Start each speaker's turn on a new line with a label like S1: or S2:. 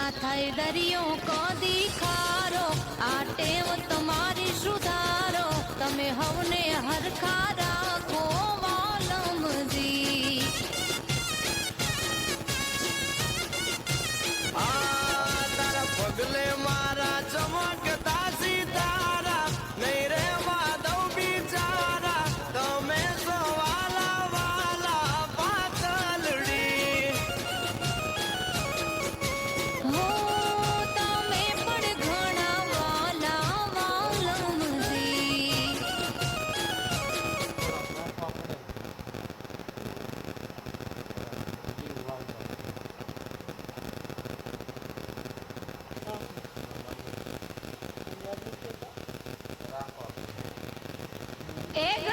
S1: ના થાય દરિયો કદી ખારો, આ ટેવ તમારી સુધારો, તમે હવને હરખા રાખો વાલમજી.
S2: તારા પગલે મારા ચમકતા સિતારા, નહીં રે માધવ બિચારા, તમે તો વાલા વાલા પાતલડી.
S1: હો તમે પણ ઘણા વાલા વાલમજી. એક